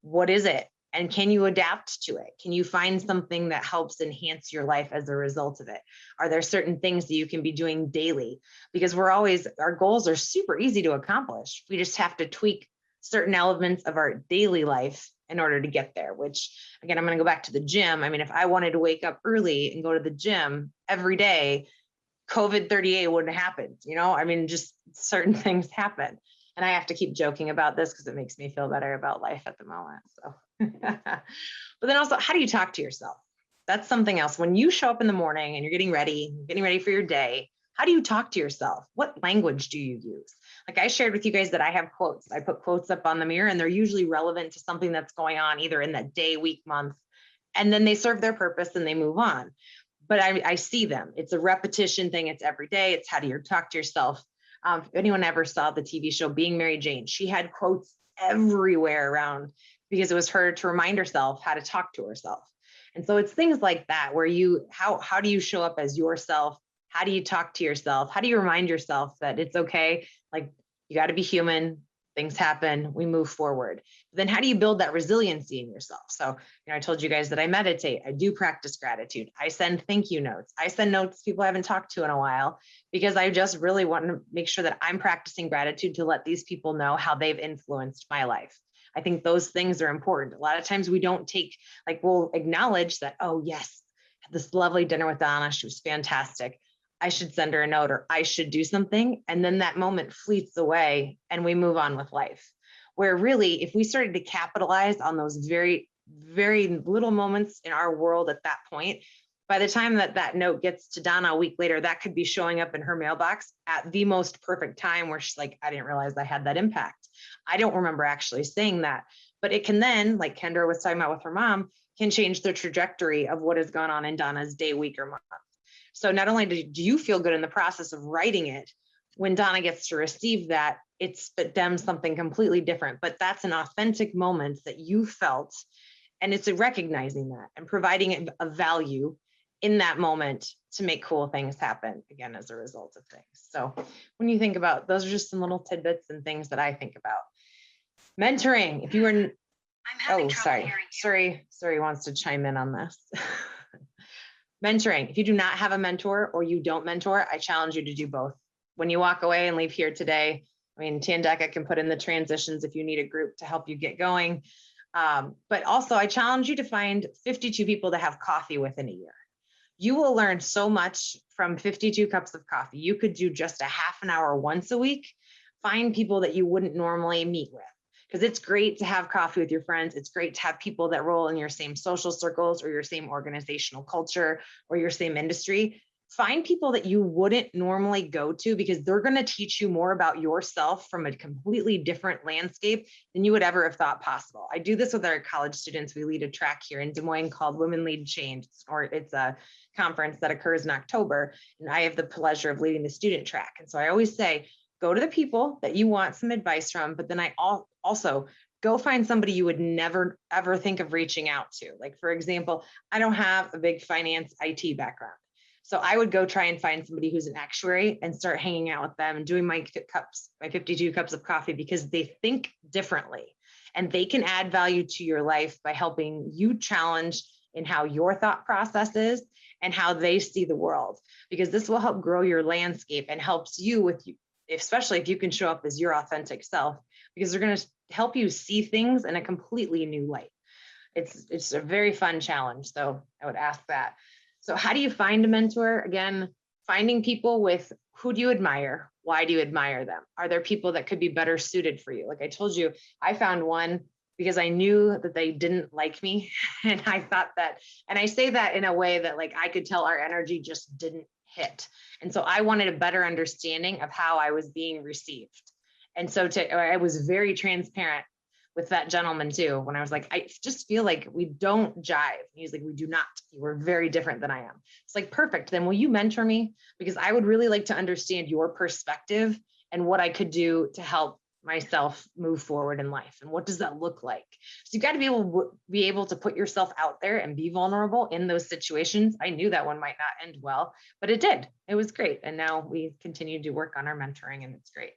what is it? And can you adapt to it? Can you find something that helps enhance your life as a result of it? Are there certain things that you can be doing daily? Because our goals are super easy to accomplish. We just have to tweak certain elements of our daily life in order to get there, which, again, I'm going to go back to the gym. I mean, if I wanted to wake up early and go to the gym every day, COVID 38 wouldn't have happened. I mean, just certain things happen. And I have to keep joking about this because it makes me feel better about life at the moment. So, but then also, how do you talk to yourself? That's something else. When you show up in the morning and you're getting ready for your day, how do you talk to yourself? What language do you use? Like I shared with you guys that I have quotes. I put quotes up on the mirror, and they're usually relevant to something that's going on either in that day, week, month, and then they serve their purpose and they move on. But I see them. It's a repetition thing. It's every day. It's how do you talk to yourself? If anyone ever saw the TV show Being Mary Jane, she had quotes everywhere around because it was her to remind herself how to talk to herself. And so it's things like that where how do you show up as yourself? How do you talk to yourself? How do you remind yourself that it's okay? Like, you got to be human. Things happen. We move forward. Then how do you build that resiliency in yourself? So, I told you guys that I meditate. I do practice gratitude. I send thank you notes. I send notes to people I haven't talked to in a while because I just really want to make sure that I'm practicing gratitude to let these people know how they've influenced my life. I think those things are important. A lot of times we don't we'll acknowledge that, oh yes, had this lovely dinner with Donna. She was fantastic. I should send her a note, or I should do something. And then that moment fleets away and we move on with life. Where really, if we started to capitalize on those very, very little moments in our world at that point, by the time that note gets to Donna a week later, that could be showing up in her mailbox at the most perfect time where she's like, I didn't realize I had that impact. I don't remember actually saying that, but it can then, like Kendra was talking about with her mom, can change the trajectory of what has gone on in Donna's day, week, or month. So not only do you feel good in the process of writing it, when Donna gets to receive that, it's for them something completely different, but that's an authentic moment that you felt. And it's recognizing that and providing a value in that moment to make cool things happen again, as a result of things. So when you think about, those are just some little tidbits and things that I think about. Mentoring, if you were, Suri wants to chime in on this. Mentoring, if you do not have a mentor or you don't mentor, I challenge you to do both. When you walk away and leave here today, I mean, Tandeka can put in the transitions if you need a group to help you get going. But also I challenge you to find 52 people to have coffee with in a year. You will learn so much from 52 cups of coffee. You could do just a half an hour once a week. Find people that you wouldn't normally meet with. Because it's great to have coffee with your friends. It's great to have people that roll in your same social circles or your same organizational culture or your same industry. Find people that you wouldn't normally go to because they're going to teach you more about yourself from a completely different landscape than you would ever have thought possible. I do this with our college students. We lead a track here in Des Moines called Women Lead Change, or it's a conference that occurs in October. And I have the pleasure of leading the student track. And so I always say, go to the people that you want some advice from, but then I also go find somebody you would never, ever think of reaching out to. Like, for example, I don't have a big finance IT background. So I would go try and find somebody who's an actuary and start hanging out with them and doing my 52 cups of coffee, because they think differently and they can add value to your life by helping you challenge in how your thought process is and how they see the world, because this will help grow your landscape and helps you with you. Especially if you can show up as your authentic self, because they're going to help you see things in a completely new light. It's a very fun challenge. So I would ask that. So how do you find a mentor? Again, finding people with who do you admire? Why do you admire them? Are there people that could be better suited for you? Like I told you, I found one because I knew that they didn't like me. And I thought that, and I say that in a way that like I could tell our energy just didn't hit. And so I wanted a better understanding of how I was being received. And so I was very transparent with that gentleman too, when I was like, I just feel like we don't jive. He's like, we do not. You are very different than I am. It's like, perfect. Then will you mentor me? Because I would really like to understand your perspective and what I could do to help myself move forward in life. And what does that look like? So you've got to be able to put yourself out there and be vulnerable in those situations. I knew that one might not end well, but it did. It was great. And now we continue to work on our mentoring, and it's great.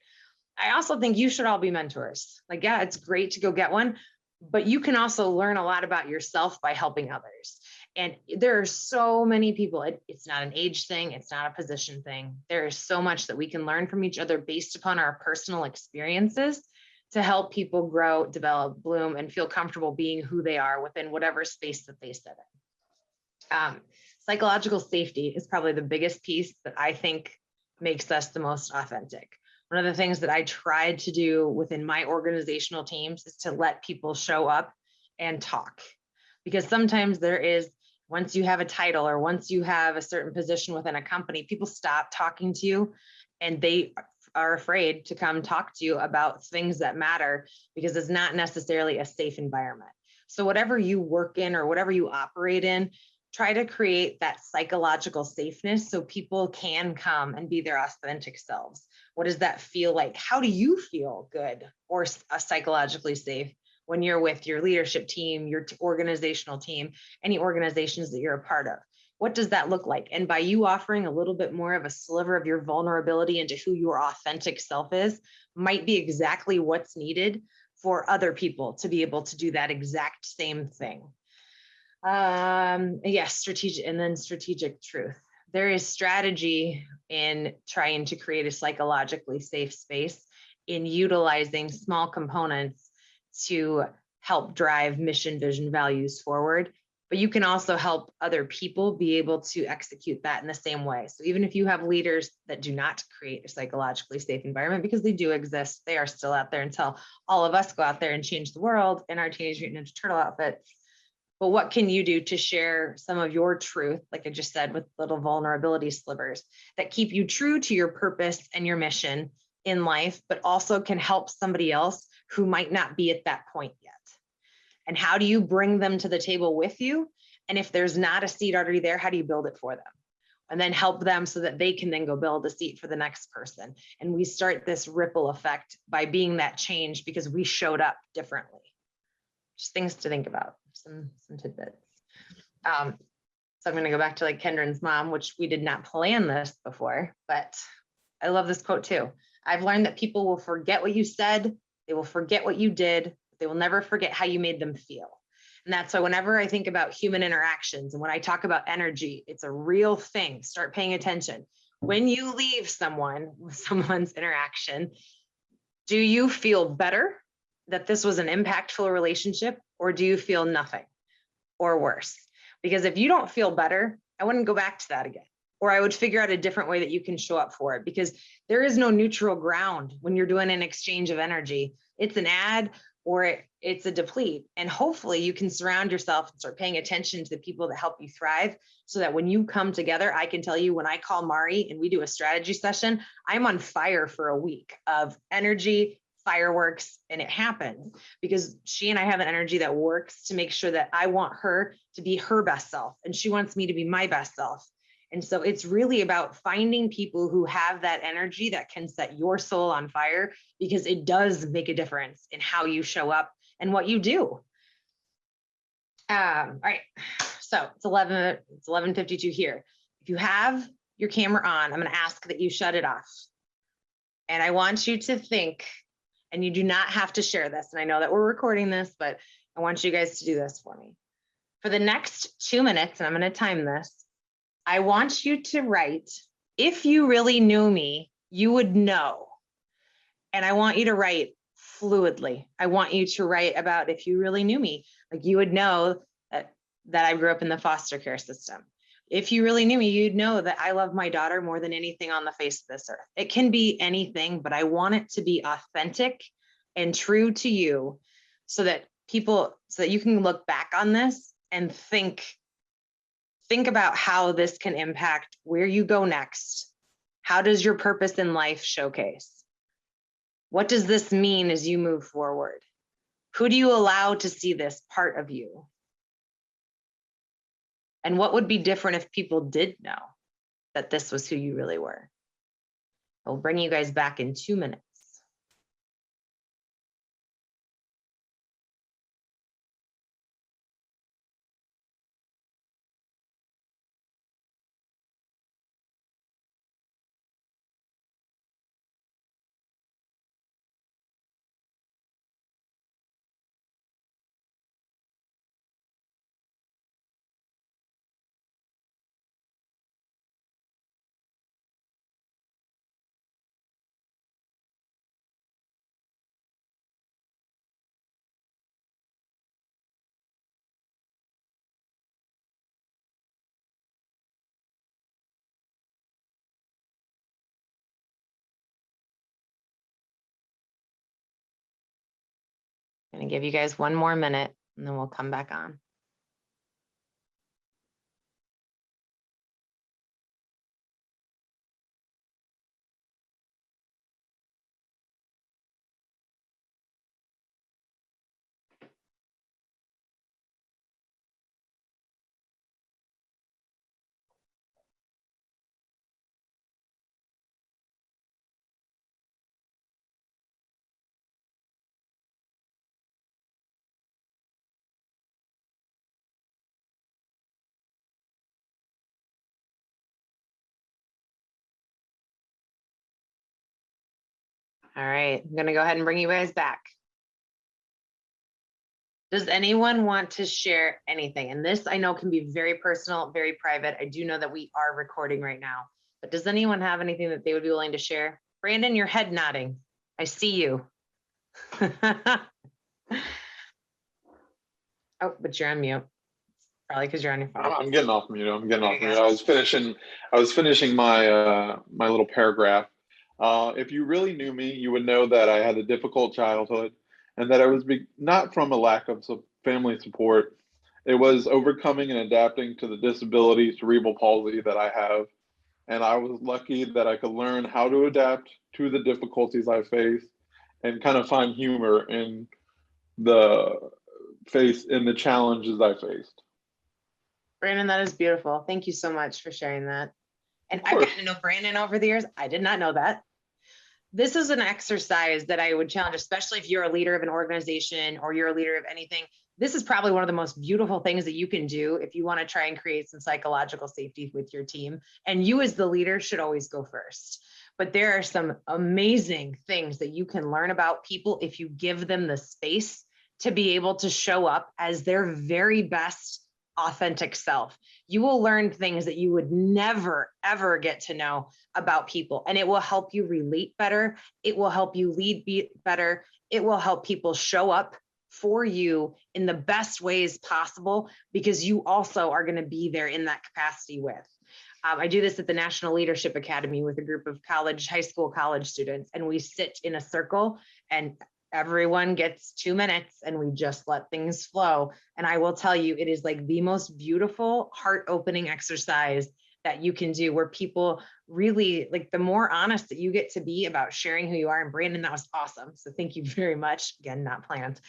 I also think you should all be mentors. Like, yeah, it's great to go get one, but you can also learn a lot about yourself by helping others. And there are so many people. It's not an age thing. It's not a position thing. There is so much that we can learn from each other based upon our personal experiences to help people grow, develop, bloom, and feel comfortable being who they are within whatever space that they sit in. Psychological safety is probably the biggest piece that I think makes us the most authentic. One of the things that I tried to do within my organizational teams is to let people show up and talk. Because sometimes there is, once you have a title or once you have a certain position within a company, people stop talking to you and they are afraid to come talk to you about things that matter because it's not necessarily a safe environment. So whatever you work in or whatever you operate in, try to create that psychological safeness so people can come and be their authentic selves. What does that feel like? How do you feel good or psychologically safe when you're with your leadership team, your organizational team, any organizations that you're a part of? What does that look like? And by you offering a little bit more of a sliver of your vulnerability into who your authentic self is, might be exactly what's needed for other people to be able to do that exact same thing. Yes, strategic truth. There is strategy in trying to create a psychologically safe space in utilizing small components to help drive mission, vision, values forward. But you can also help other people be able to execute that in the same way. So even if you have leaders that do not create a psychologically safe environment, because they do exist, they are still out there until all of us go out there and change the world in our Teenage Mutant Ninja Turtle outfits. But what can you do to share some of your truth, like I just said, with little vulnerability slivers that keep you true to your purpose and your mission in life, but also can help somebody else who might not be at that point yet? And how do you bring them to the table with you? And if there's not a seat already there, how do you build it for them? And then help them so that they can then go build a seat for the next person. And we start this ripple effect by being that change because we showed up differently. Just things to think about, some tidbits. So I'm going to go back to like Kendron's mom, which we did not plan this before, but I love this quote too. I've learned that people will forget what you said. They will forget what you did. But they will never forget how you made them feel. And that's why whenever I think about human interactions and when I talk about energy, it's a real thing. Start paying attention. When you leave someone's interaction, do you feel better that this was an impactful relationship, or do you feel nothing or worse? Because if you don't feel better, I wouldn't go back to that again, or I would figure out a different way that you can show up for it, because there is no neutral ground when you're doing an exchange of energy. It's an add or it's a deplete. And hopefully you can surround yourself and start paying attention to the people that help you thrive, so that when you come together, I can tell you, when I call Mari and we do a strategy session, I'm on fire for a week of energy, fireworks, and it happens because she and I have an energy that works to make sure that I want her to be her best self and she wants me to be my best self. And so it's really about finding people who have that energy that can set your soul on fire, because it does make a difference in how you show up and what you do. All right, so it's 11:52 here. If you have your camera on, I'm going to ask that you shut it off. And I want you to think, and you do not have to share this, and I know that we're recording this, but I want you guys to do this for me. For the next 2 minutes, and I'm going to time this, I want you to write, if you really knew me, you would know. And I want you to write fluidly. I want you to write about, if you really knew me, like you would know that I grew up in the foster care system. If you really knew me, you'd know that I love my daughter more than anything on the face of this earth. It can be anything, but I want it to be authentic and true to you, so that people so that you can look back on this and think about how this can impact where you go next. How does your purpose in life showcase? What does this mean as you move forward? Who do you allow to see this part of you? And what would be different if people did know that this was who you really were? I'll bring you guys back in 2 minutes. I'm going to give you guys 1 more minute and then we'll come back on. All right, I'm going to go ahead and bring you guys back. Does anyone want to share anything? And this I know can be very personal, very private. I do know that we are recording right now, but does anyone have anything that they would be willing to share? Brandon, your head nodding. I see you. Oh, but you're on mute. Probably because you're on your phone. I'm getting off mute. I was finishing my my little paragraph. If you really knew me, you would know that I had a difficult childhood and that I was not from a lack of family support. It was overcoming and adapting to the disability, cerebral palsy that I have. And I was lucky that I could learn how to adapt to the difficulties I faced and kind of find humor in the challenges I faced. Brandon, that is beautiful. Thank you so much for sharing that. And I've gotten to know Brandon over the years. I did not know that. This is an exercise that I would challenge, especially if you're a leader of an organization or you're a leader of anything. This is probably one of the most beautiful things that you can do if you want to try and create some psychological safety with your team. And you as the leader should always go first. But there are some amazing things that you can learn about people if you give them the space to be able to show up as their very best authentic self. You will learn things that you would never, ever get to know about people. And it will help you relate better. It will help you lead better. It will help people show up for you in the best ways possible, because you also are going to be there in that capacity with. I do this at the National Leadership Academy with a group of high school, college students, and we sit in a circle and everyone gets 2 minutes and we just let things flow. And I will tell you, it is like the most beautiful, heart-opening exercise that you can do, where people really, like, the more honest that you get to be about sharing who you are. And Brandon, that was awesome. So thank you very much. Again, not planned,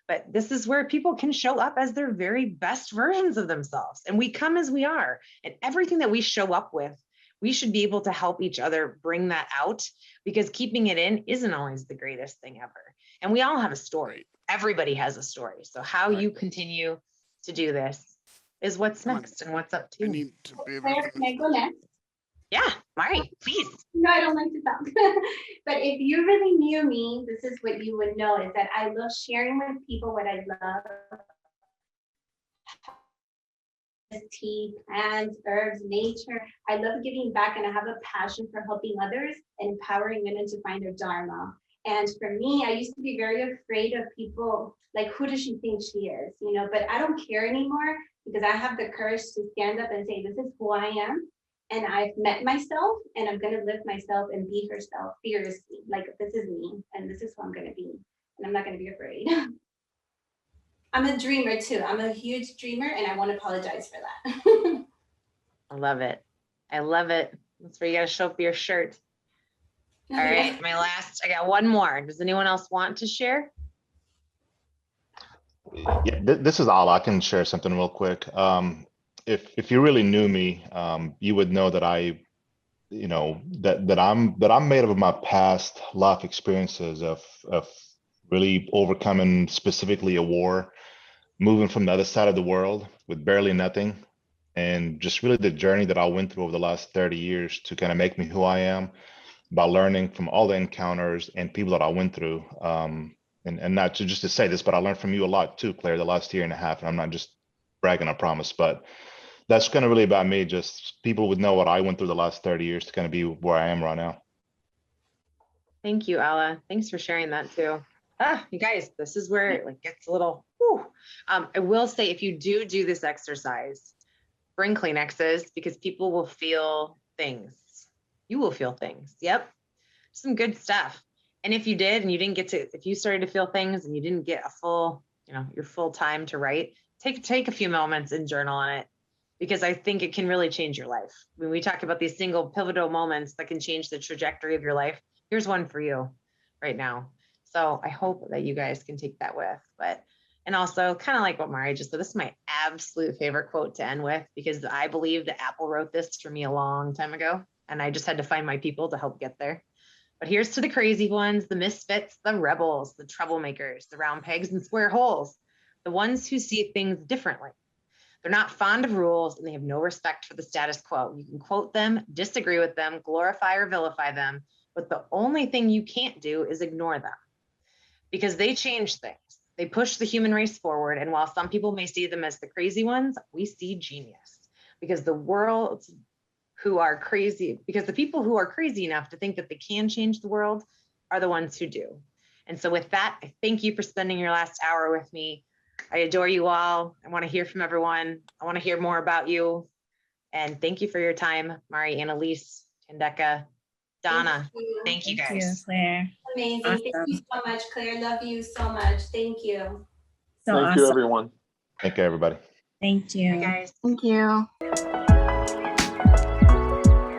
but this is where people can show up as their very best versions of themselves. And we come as we are, and everything that we show up with, we should be able to help each other bring that out, because keeping it in isn't always the greatest thing ever. And we all have a story. Everybody has a story. So how you continue to do this is what's next and what's up to. I need to be able Claire, can I go next? Yeah, Mari, please. No, I don't like to talk. But if you really knew me, this is what you would know, is that I love sharing with people what I love. Tea, plants, herbs, nature. I love giving back, and I have a passion for helping others and empowering women to find their dharma. And for me, I used to be very afraid of people, like, who does she think she is, you know, but I don't care anymore, because I have the courage to stand up and say, this is who I am. And I've met myself, and I'm going to live myself and be herself fearlessly. Like, this is me, and this is who I'm going to be. And I'm not going to be afraid. I'm a dreamer too. I'm a huge dreamer and I want to apologize for that. I love it. I love it. That's where you got to show up your shirt. All right, I got one more. Does anyone else want to share? Yeah, this is Al. I can share something real quick. If you really knew me, you would know that I'm made up of my past life experiences of really overcoming specifically a war, moving from the other side of the world with barely nothing, and just really the journey that I went through over the last 30 years to kind of make me who I am by learning from all the encounters and people that I went through. And not to just to say this, but I learned from you a lot too, Claire, the last year and a half. And I'm not just bragging, I promise, but that's kind of really about me. Just people would know what I went through the last 30 years to kind of be where I am right now. Thank you, Alla. Thanks for sharing that too. You guys, this is where it like gets a little, whew. I will say, if you do this exercise, bring Kleenexes because people will feel things. You will feel things. Yep. Some good stuff. And if you did, and you didn't get to, if you started to feel things and you didn't get a full, your full time to write, take a few moments and journal on it, because I think it can really change your life. When we talk about these single pivotal moments that can change the trajectory of your life, here's one for you right now. So I hope that you guys can take that with, and also kind of like what Mari just said, this is my absolute favorite quote to end with, because I believe that Apple wrote this for me a long time ago, and I just had to find my people to help get there. But here's to the crazy ones, the misfits, the rebels, the troublemakers, the round pegs and square holes, the ones who see things differently. They're not fond of rules and they have no respect for the status quo. You can quote them, disagree with them, glorify or vilify them, but the only thing you can't do is ignore them, because they change things. They push the human race forward. And while some people may see them as the crazy ones, we see genius, because the people who are crazy enough to think that they can change the world are the ones who do. And so with that, I thank you for spending your last hour with me. I adore you all. I want to hear from everyone. I want to hear more about you. And thank you for your time, Mari, Annalise, Tandeka, Donna. Thank you guys. Thank you, Claire. Amazing. Awesome. Thank you so much, Claire. Love you so much. Thank you. So Thank awesome. you, everyone. Thank you, everybody. Thank you. Bye, guys. Thank you.